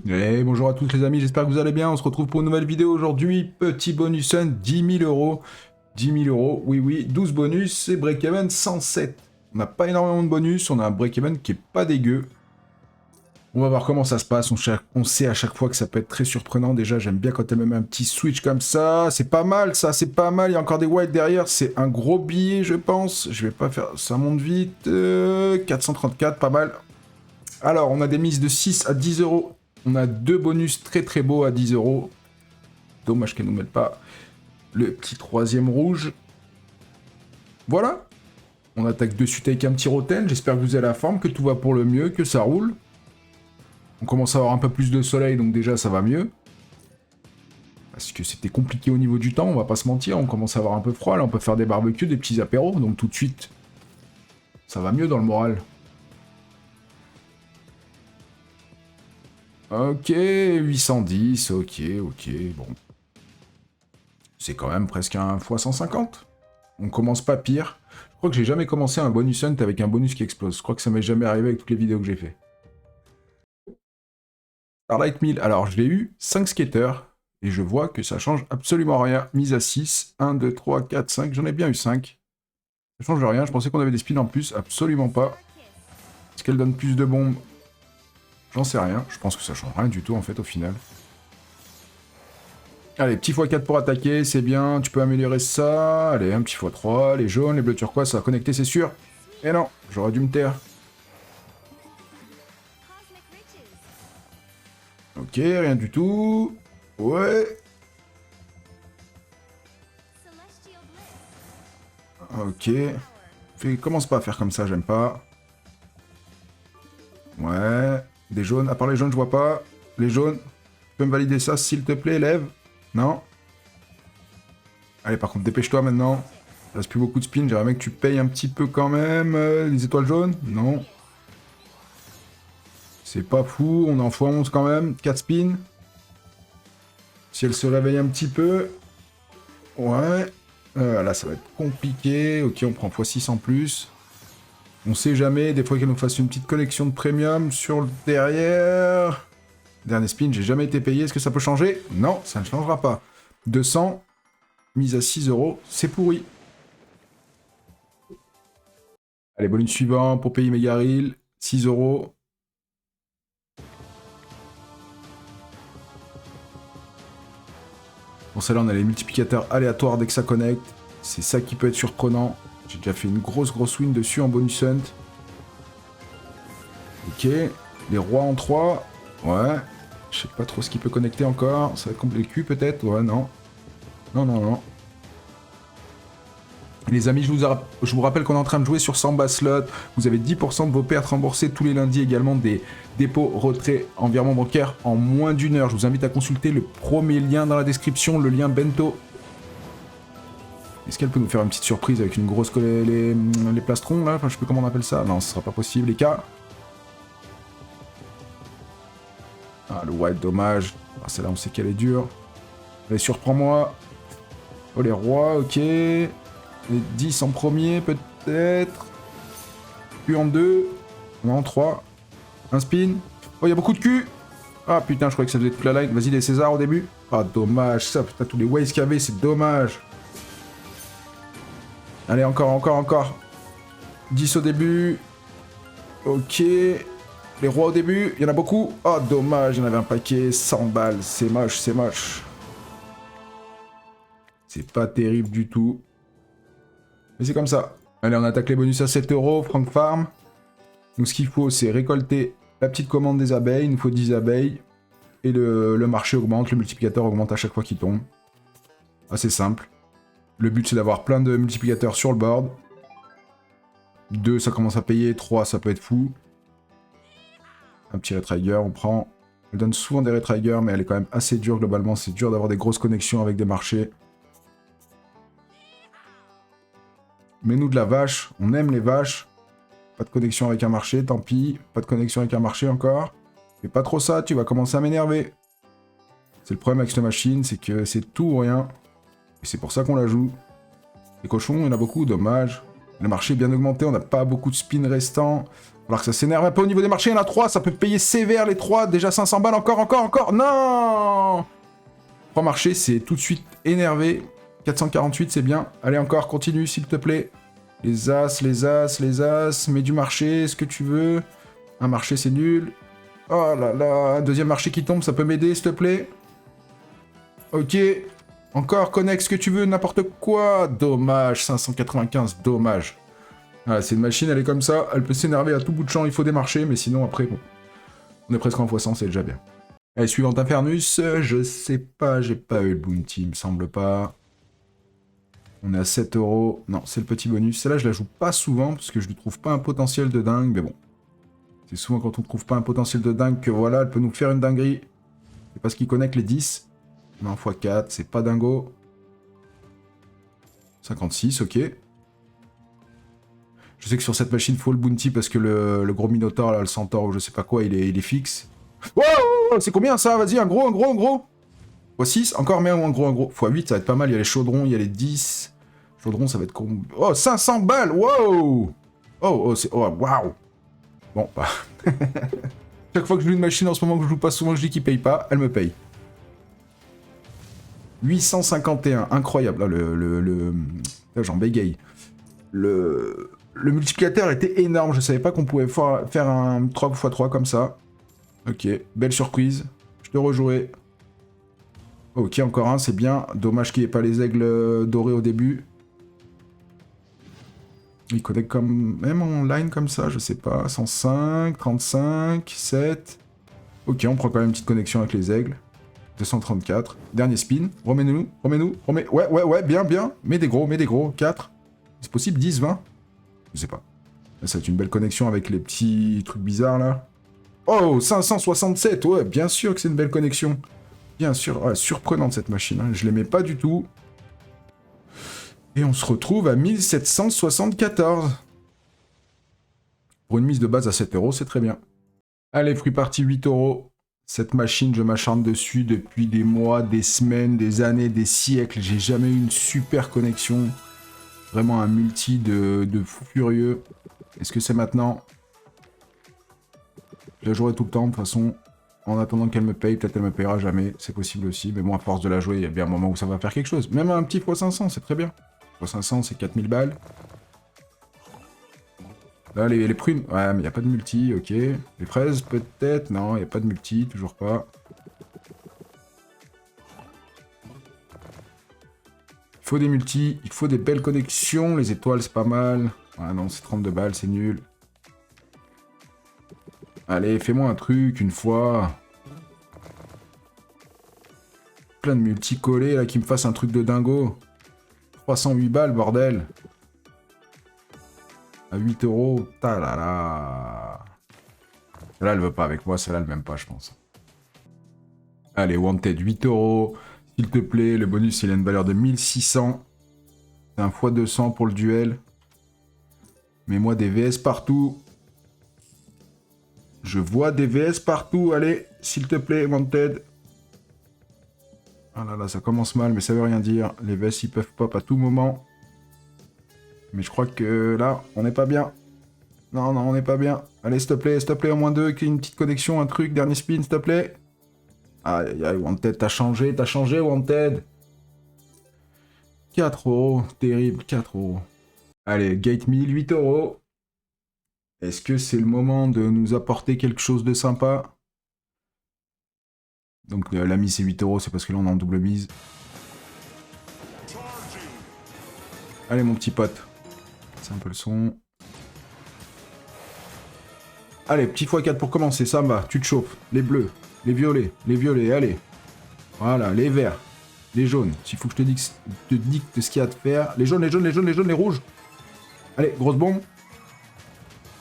Et bonjour à tous les amis, j'espère que vous allez bien. On se retrouve pour une nouvelle vidéo aujourd'hui. Petit bonus un, 10 000 euros. 10 000 euros, oui, oui, 12 bonus et break-even 107. On n'a pas énormément de bonus, on a un break-even qui est pas dégueu. On va voir comment ça se passe. On sait à chaque fois que ça peut être très surprenant. Déjà, j'aime bien quand tu as même un petit switch comme ça. C'est pas mal, ça, c'est pas mal. Il y a encore des whites derrière. C'est un gros billet, je pense. Je vais pas faire... Ça monte vite. 434, pas mal. Alors, on a des mises de 6 à 10 euros. On a deux bonus très très beaux à 10 euros. Dommage qu'elle ne nous mette pas le petit troisième rouge. Voilà. On attaque de suite avec un petit roten. J'espère que vous avez la forme, que tout va pour le mieux, que ça roule. On commence à avoir un peu plus de soleil, donc déjà ça va mieux. Parce que c'était compliqué au niveau du temps, on va pas se mentir. On commence à avoir un peu froid, là on peut faire des barbecues, des petits apéros. Donc tout de suite, ça va mieux dans le moral. Ok, 810, ok, bon. C'est quand même presque un x150. On commence pas pire. Je crois que j'ai jamais commencé un bonus hunt avec un bonus qui explose. Je crois que ça m'est jamais arrivé avec toutes les vidéos que j'ai fait. Starlight 1000, alors je l'ai eu 5 skaters. Et je vois que ça change absolument rien. Mise à 6, 1, 2, 3, 4, 5. J'en ai bien eu 5. Ça change rien. Je pensais qu'on avait des spins en plus. Absolument pas. Est-ce qu'elle donne plus de bombes? J'en sais rien. Je pense que ça change rien du tout en fait au final. Allez, petit x4 pour attaquer, c'est bien, tu peux améliorer ça. Allez, un petit x3, les jaunes, les bleus turquoise, ça va connecter, c'est sûr. Et non, j'aurais dû me taire. Ok, rien du tout. Ouais. Ok. Commence pas à faire comme ça, j'aime pas. Ouais. Des jaunes, à part les jaunes, je vois pas. Les jaunes, tu peux me valider ça, s'il te plaît, lève. Non. Allez, par contre, dépêche-toi maintenant. Il reste plus beaucoup de spins, j'aimerais bien que tu payes un petit peu quand même. Les étoiles jaunes? Non. C'est pas fou, on est en x11 quand même. 4 spins. Si elle se réveille un petit peu. Ouais. Là, ça va être compliqué. Ok, on prend x6 en plus. On sait jamais, des fois qu'elle nous fasse une petite connexion de premium sur le derrière. Dernier spin, j'ai jamais été payé. Est-ce que ça peut changer? Non, ça ne changera pas. 200. Mise à 6 euros, c'est pourri. Allez, bonus suivant pour payer mes garils. 6 euros. Bon, celle-là, on a les multiplicateurs aléatoires dès que ça connecte. C'est ça qui peut être surprenant. J'ai déjà fait une grosse win dessus en bonus hunt. Ok. Les rois en 3. Ouais. Je sais pas trop ce qui peut connecter encore. Ça va être compliqué peut-être. Ouais, non. Non. Les amis, je vous rappelle qu'on est en train de jouer sur Samba Slot. Vous avez 10% de vos pertes remboursées tous les lundis, également des dépôts, retraits en virement bancaire en moins d'une heure. Je vous invite à consulter le premier lien dans la description, le lien Bento. Est-ce qu'elle peut nous faire une petite surprise avec une grosse les plastrons là? Enfin, je sais plus comment on appelle ça. Non, ce sera pas possible, les cas. Ah, le white, dommage. Ah, celle-là, on sait qu'elle est dure. Allez, surprends-moi. Oh, les rois, ok. Les 10 en premier, peut-être. Puis en 2. Non, en 3. Un spin. Oh, il y a beaucoup de cul. Ah, putain, je croyais que ça faisait toute la line. Vas-y, les Césars au début. Ah, dommage. Ça, putain, tous les waves qu'il y avait, c'est dommage. Allez, encore. 10 au début. Ok. Les rois au début. Il y en a beaucoup. Oh, dommage. Il y en avait un paquet. 100 balles. C'est moche. C'est pas terrible du tout. Mais c'est comme ça. Allez, on attaque les bonus à 7 euros, Frank Farm. Donc ce qu'il faut, c'est récolter la petite commande des abeilles. Il nous faut 10 abeilles. Et le marché augmente, le multiplicateur augmente à chaque fois qu'il tombe. Assez simple. Le but, c'est d'avoir plein de multiplicateurs sur le board. 2, ça commence à payer. 3, ça peut être fou. Un petit Retrigger, on prend. Elle donne souvent des Retriggers, mais elle est quand même assez dure globalement. C'est dur d'avoir des grosses connexions avec des marchés. Mets-nous de la vache, on aime les vaches. Pas de connexion avec un marché, tant pis. Pas de connexion avec un marché encore. Fais pas trop ça, tu vas commencer à m'énerver. C'est le problème avec cette machine, c'est que c'est tout ou rien. Et c'est pour ça qu'on la joue. Les cochons, il y en a beaucoup, dommage. Le marché est bien augmenté, on n'a pas beaucoup de spin restants. Alors que ça s'énerve un peu au niveau des marchés, il y en a 3, ça peut payer sévère les 3. Déjà 500 balles, encore. Non 3 marchés, c'est tout de suite énervé. 448, c'est bien. Allez, encore, continue, s'il te plaît. Les as, mets du marché, ce que tu veux. Un marché, c'est nul. Oh là là, deuxième marché qui tombe, ça peut m'aider, s'il te plaît. Ok. Encore, connecte ce que tu veux, n'importe quoi. Dommage, 595, dommage. Voilà, c'est une machine, elle est comme ça, elle peut s'énerver à tout bout de champ, il faut des marchés, mais sinon après, bon. On est presque en x100, c'est déjà bien. Allez, suivante Infernus, je sais pas, j'ai pas eu le bounty, il me semble pas. On est à 7 €. Non, c'est le petit bonus. Celle-là, je la joue pas souvent, parce que je lui trouve pas un potentiel de dingue, mais bon. C'est souvent quand on trouve pas un potentiel de dingue que voilà, elle peut nous faire une dinguerie. C'est parce qu'il connecte les 10. Non, x4, c'est pas dingo. 56, ok. Je sais que sur cette machine, il faut le bounty parce que le gros Minotaur, là, le Centaure ou je sais pas quoi, il est fixe. Wow, c'est combien ça? Vas-y, un gros. x6, encore mais un gros. x8, ça va être pas mal. Il y a les chaudrons, il y a les 10. Chaudrons, ça va être con. Oh, 500 balles, wow. Oh, waouh. Bon, bah. Chaque fois que je joue une machine en ce moment que je joue pas souvent, je dis qu'il paye pas, elle me paye. 851, incroyable. Là, j'en bégaye. Le multiplicateur était énorme, je savais pas qu'on pouvait faire un 3x3 comme ça. Ok, belle surprise. Je te rejouerai. Ok, encore un, c'est bien. Dommage qu'il n'y ait pas les aigles dorés au début. Il connecte comme même en line comme ça, je sais pas. 105, 35, 7. Ok, on prend quand même une petite connexion avec les aigles. 234. Dernier spin. Remets-nous. Ouais, bien. Mets des gros. 4. C'est possible, 10, 20. Je sais pas. Là, ça va être une belle connexion avec les petits trucs bizarres, là. Oh, 567. Ouais, bien sûr que c'est une belle connexion. Bien sûr. Ouais, surprenante, cette machine. Hein. Je l'aimais pas du tout. Et on se retrouve à 1774. Pour une mise de base à 7 €, c'est très bien. Allez, free party 8 €. Cette machine, je m'acharne dessus depuis des mois, des semaines, des années, des siècles. J'ai jamais eu une super connexion. Vraiment un multi de fou furieux. Est-ce que c'est maintenant? Je la jouerai tout le temps, de toute façon. En attendant qu'elle me paye, peut-être elle me payera jamais. C'est possible aussi. Mais bon, à force de la jouer, il y a bien un moment où ça va faire quelque chose. Même un petit x500, c'est très bien. x500, c'est 4000 balles. Là, les prunes. Ouais, mais il n'y a pas de multi, ok. Les fraises, peut-être. Non, il n'y a pas de multi, toujours pas. Il faut des multis, il faut des belles connexions. Les étoiles, c'est pas mal. Ah non, c'est 32 balles, c'est nul. Allez, fais-moi un truc, une fois. Plein de multi collés, là, qui me fassent un truc de dingo. 308 balles, bordel. À 8 €. Ta la la. Celle-là, elle veut pas avec moi. Celle-là, elle m'aime pas, je pense. Allez, Wanted, 8 €. S'il te plaît, le bonus, il a une valeur de 1600. C'est un x200 pour le duel. Mets-moi des VS partout. Je vois des VS partout. Allez, s'il te plaît, Wanted. Ah là là, ça commence mal, mais ça veut rien dire. Les VS, ils peuvent pop à tout moment. Mais je crois que là, on n'est pas bien. Non, on n'est pas bien. Allez, s'il te plaît, au moins 2, qu'il y ait une petite connexion, un truc, dernier spin, s'il te plaît. Aïe, aïe, Wanted, t'as changé, Wanted. 4 €, terrible, 4 €. Allez, Gate 1000, 8 €. Est-ce que c'est le moment de nous apporter quelque chose de sympa? Donc la mise c'est 8 €, c'est parce que là on est en double mise. Allez mon petit pote. C'est un peu le son. Allez, petit x4 pour commencer, ça va, tu te chauffes. Les bleus, les violets, allez. Voilà, les verts, les jaunes. S'il faut que je te dicte ce qu'il y a à te faire. Les jaunes, les rouges. Allez, grosse bombe.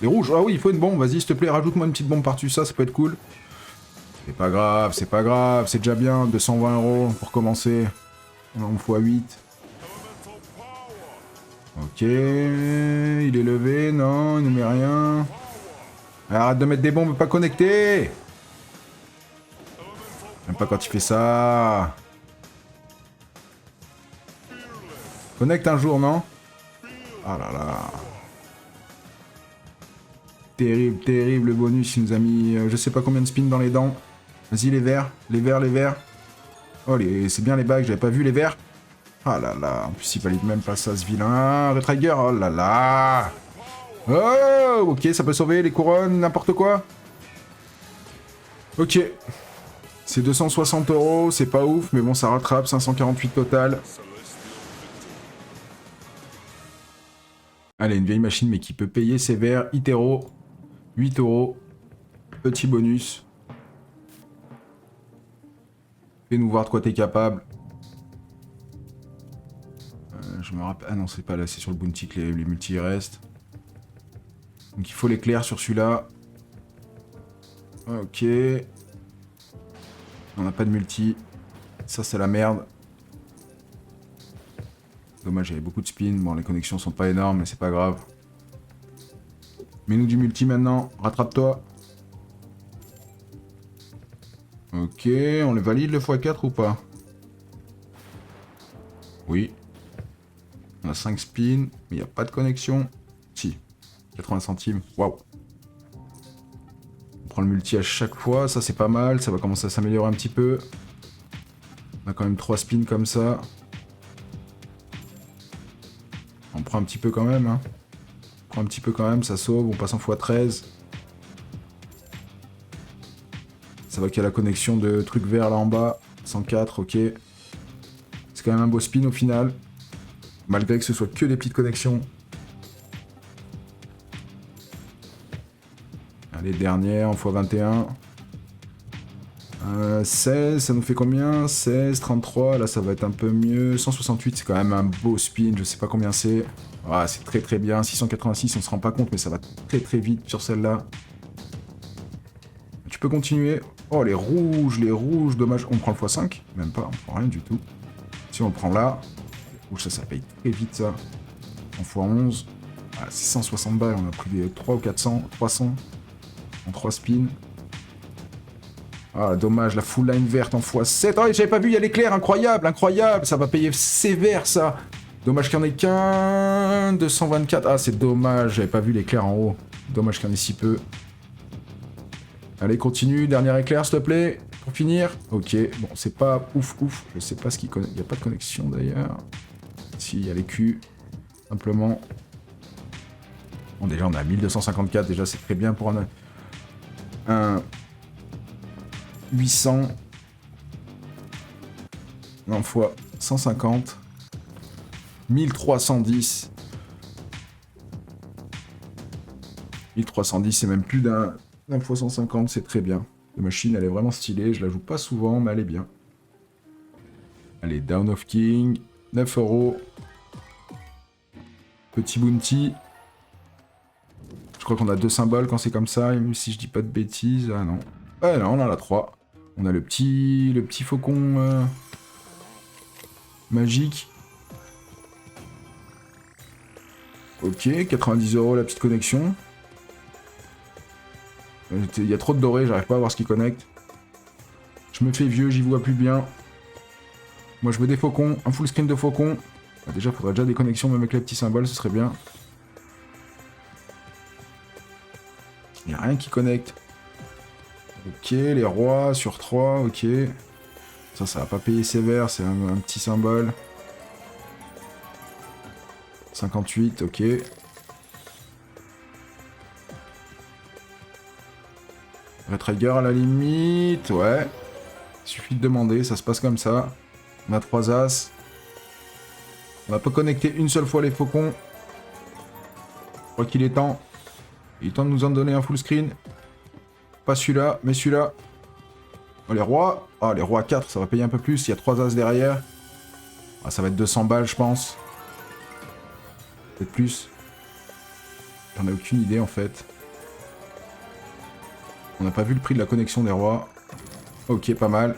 Les rouges, ah oui, il faut une bombe, vas-y, s'il te plaît, rajoute-moi une petite bombe par-dessus, ça peut être cool. C'est pas grave, c'est déjà bien, 220 € pour commencer. On x8. Ok, il est levé, non, il ne met rien. Arrête de mettre des bombes pas connectées. J'aime pas quand il fait ça. Connecte un jour, non? Ah là là. terrible, terrible le bonus. Il nous a mis je sais pas combien de spins dans les dents. Vas-y, les verts, les verts, les verts. Oh, c'est bien les bagues, j'avais pas vu les verts. Ah là là, en plus il valide même pas ça, ce vilain. Red Tiger, oh là là. Oh, ok, ça peut sauver les couronnes, n'importe quoi. Ok. C'est 260 €, c'est pas ouf, mais bon, ça rattrape, 548 total. Allez, une vieille machine, mais qui peut payer ses verres. Itero, 8 €. Petit bonus. Fais-nous voir de quoi t'es capable. Je me rappelle... Ah non, c'est pas là, c'est sur le bounty que les multis restent. Donc il faut l'éclair sur celui-là. Ok. On n'a pas de multi. Ça, c'est la merde. Dommage, il y avait beaucoup de spin. Bon, les connexions sont pas énormes, mais c'est pas grave. Mets-nous du multi maintenant. Rattrape-toi. Ok, on le valide le x4 ou pas? Oui. On a 5 spins, mais il n'y a pas de connexion. Si. 80 centimes. Waouh. On prend le multi à chaque fois. Ça, c'est pas mal. Ça va commencer à s'améliorer un petit peu. On a quand même 3 spins comme ça. On prend un petit peu quand même. Hein. On prend un petit peu quand même. Ça sauve. On passe en x13. Ça va qu'il y a la connexion de truc vert là en bas. 104, ok. C'est quand même un beau spin au final. Malgré que ce soit que des petites connexions. Allez, dernière en x21. 16, ça nous fait combien? 16, 33, là ça va être un peu mieux. 168, c'est quand même un beau spin, je sais pas combien c'est. Ah, c'est très très bien. 686, on se rend pas compte, mais ça va très très vite sur celle-là. Tu peux continuer. Oh, les rouges, dommage. On prend le x5? Même pas, on prend rien du tout. Si on le prend là. Ouh, ça paye très vite ça. En x11. Ah, 660 balles, on a pris des 3 ou 400, 300. En 3 spins. Ah, dommage, la full line verte en x7. Oh, j'avais pas vu, il y a l'éclair, incroyable, incroyable. Ça va payer sévère, ça. Dommage qu'il n'y en ait qu'un. 224. Ah, c'est dommage, j'avais pas vu l'éclair en haut. Dommage qu'il y en ait si peu. Allez, continue, dernier éclair, s'il te plaît. Pour finir. Ok, bon, c'est pas ouf. Je sais pas ce qu'il connaît. Il n'y a pas de connexion, d'ailleurs. Si, il y a les Q. Simplement. Bon, déjà, on a 1254. Déjà, c'est très bien pour un 800 non, fois 150 1310 1310, c'est même plus d'un fois 150, c'est très bien. La machine, elle est vraiment stylée, je la joue pas souvent, mais elle est bien. Allez, Down of King, 9 €. Petit bounty. Je crois qu'on a 2 symboles quand c'est comme ça, même si je dis pas de bêtises. Ah non. Ah non, on en a 3. On a le petit faucon magique. Ok, 90 € la petite connexion. Il y a trop de dorés, j'arrive pas à voir ce qui connecte. Je me fais vieux, j'y vois plus bien. Moi je veux des faucons, un full screen de faucons. Bah, déjà, il faudrait déjà des connexions même avec les petits symboles, ce serait bien. Il n'y a rien qui connecte. Ok, les rois sur 3, ok. Ça va pas payer sévère, c'est un petit symbole. 58, ok. Red Trigger à la limite, ouais. Il suffit de demander, ça se passe comme ça. On a 3 as. On va pas connecter une seule fois les faucons. Je crois qu'il est temps. Il est temps de nous en donner un full screen. Pas celui-là, mais celui-là. Oh, les rois. Ah, les rois 4, ça va payer un peu plus. Il y a 3 as derrière. Ah, ça va être 200 balles, je pense. Peut-être plus. J'en ai aucune idée, en fait. On n'a pas vu le prix de la connexion des rois. Ok, pas mal.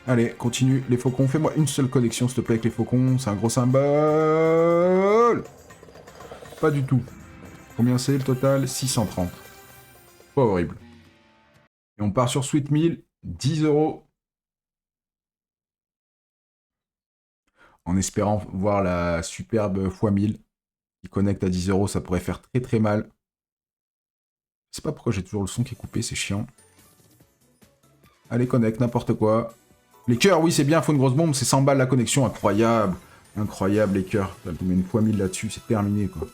Allez, continue. Les faucons, fais-moi une seule connexion, s'il te plaît, avec les faucons. C'est un gros symbole. Pas du tout. Combien c'est le total? 630. Pas horrible. Et on part sur Sweet 1000, 10 €. En espérant voir la superbe x1000 qui connecte à 10 €, ça pourrait faire très très mal. Je sais pas pourquoi j'ai toujours le son qui est coupé, c'est chiant. Allez, connecte, n'importe quoi. Les cœurs, oui, c'est bien, faut une grosse bombe, c'est 100 balles la connexion, incroyable. Incroyable, les cœurs. Là, tu mets une fois 1000 là-dessus, c'est terminé, quoi.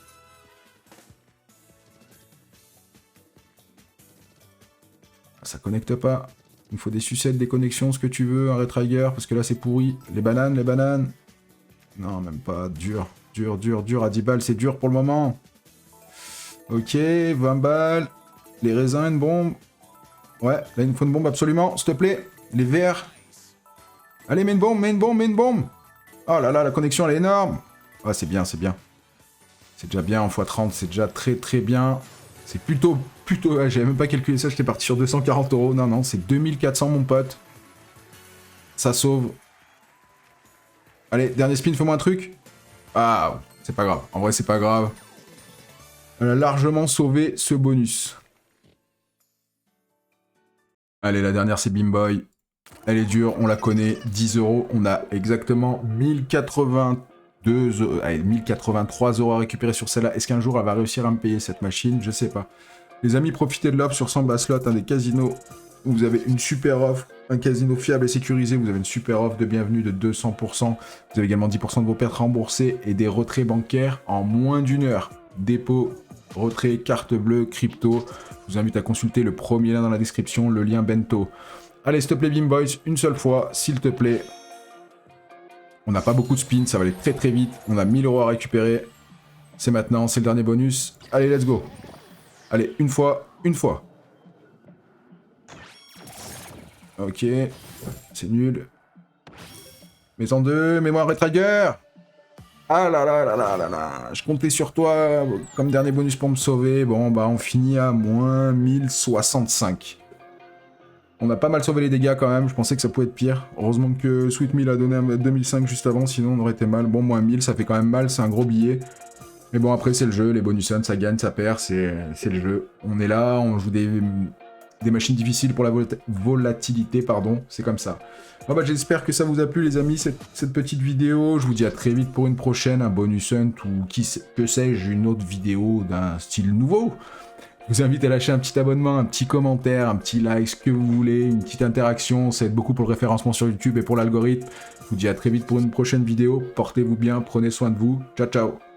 Ça connecte pas. Il me faut des sucettes, des connexions, ce que tu veux, un retrigger, parce que là, c'est pourri. Les bananes, les bananes. Non, même pas. Dur, dur, dur, dur. À 10 balles, c'est dur pour le moment. Ok, 20 balles. Les raisins, une bombe. Ouais, là, il me faut une bombe absolument, s'il te plaît. Les verres. Allez, mets une bombe, mets une bombe, mets une bombe. Oh là là, la connexion, elle est énorme. Ah, c'est bien, c'est bien. C'est déjà bien en x30, c'est déjà très très bien. C'est plutôt... ouais, j'avais même pas calculé ça, j'étais parti sur 240 €. Non, non, c'est 2400, mon pote. Ça sauve. Allez, dernier spin, fais-moi un truc. Ah, c'est pas grave. En vrai, c'est pas grave. Elle a largement sauvé ce bonus. Allez, la dernière, c'est Bimboy. Elle est dure, on la connaît. 10 €. On a exactement 1082 allez, 1083 € à récupérer sur celle-là. Est-ce qu'un jour, elle va réussir à me payer cette machine? Je sais pas. Les amis, profitez de l'offre sur 100 bas slots, un des casinos où vous avez une super offre, un casino fiable et sécurisé, vous avez une super offre de bienvenue de 200%. Vous avez également 10% de vos pertes remboursées et des retraits bancaires en moins d'une heure. Dépôt, retrait, carte bleue, crypto. Je vous invite à consulter le premier lien dans la description, le lien Bento. Allez, s'il te plaît, Bimboys, une seule fois, s'il te plaît. On n'a pas beaucoup de spins, ça va aller très très vite. On a 1000 € à récupérer. C'est maintenant, c'est le dernier bonus. Allez, let's go. Allez, une fois, une fois. Ok, c'est nul. Mets-en deux, mets-moi un retrigger. Ah là là là là là là. Je comptais sur toi comme dernier bonus pour me sauver. Bon, bah on finit à moins 1065. On a pas mal sauvé les dégâts quand même, je pensais que ça pouvait être pire. Heureusement que Sweet Meal a donné un 2005 juste avant, sinon on aurait été mal. Bon, moins 1000, ça fait quand même mal, c'est un gros billet. Mais bon, après c'est le jeu, les bonus ça gagne, ça perd, c'est le jeu. On est là, on joue des machines difficiles pour la volatilité, pardon, c'est comme ça. Bon, bah, j'espère que ça vous a plu les amis, cette petite vidéo. Je vous dis à très vite pour une prochaine, un bonus hunt ou que sais-je, une autre vidéo d'un style nouveau. Je vous invite à lâcher un petit abonnement, un petit commentaire, un petit like, ce que vous voulez, une petite interaction, ça aide beaucoup pour le référencement sur YouTube et pour l'algorithme. Je vous dis à très vite pour une prochaine vidéo, portez-vous bien, prenez soin de vous, ciao ciao.